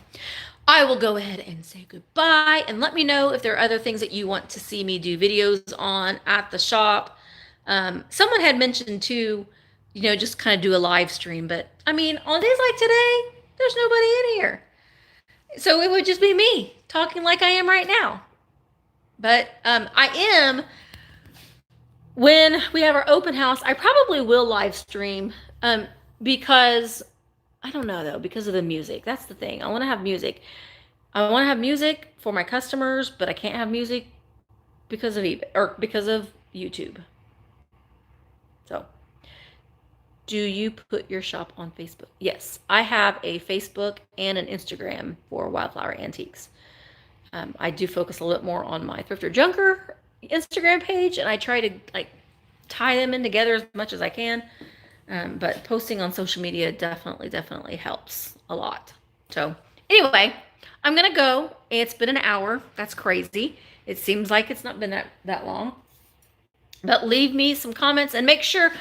I will go ahead and say goodbye, and let me know if there are other things that you want to see me do videos on at the shop. Someone had mentioned too, just kind of do a live stream, but I mean, on days like today, there's nobody in here. So it would just be me talking like I am right now. But I am, when we have our open house, I probably will live stream because I don't know though, because of the music. That's the thing. I want to have music. I want to have music for my customers, but I can't have music because of eBay or because of YouTube. So, do you put your shop on Facebook? Yes, I have a Facebook and an Instagram for Wildflower Antiques. I do focus a little bit more on my Thrifter Junker Instagram page, and I try to tie them in together as much as I can. But posting on social media definitely helps a lot. So anyway, I'm going to go. It's been an hour. That's crazy. It seems like it's not been that long. But leave me some comments and make sure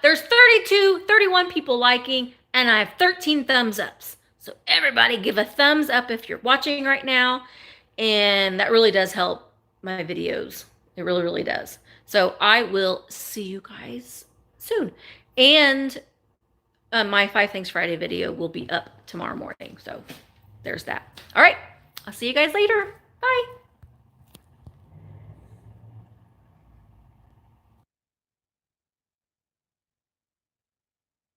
there's 31 people liking, and I have 13 thumbs ups. So everybody give a thumbs up if you're watching right now. And that really does help my videos. It really does. So I will see you guys soon. And my 5 Things Friday video will be up tomorrow morning. So there's that. All right. I'll see you guys later. Bye.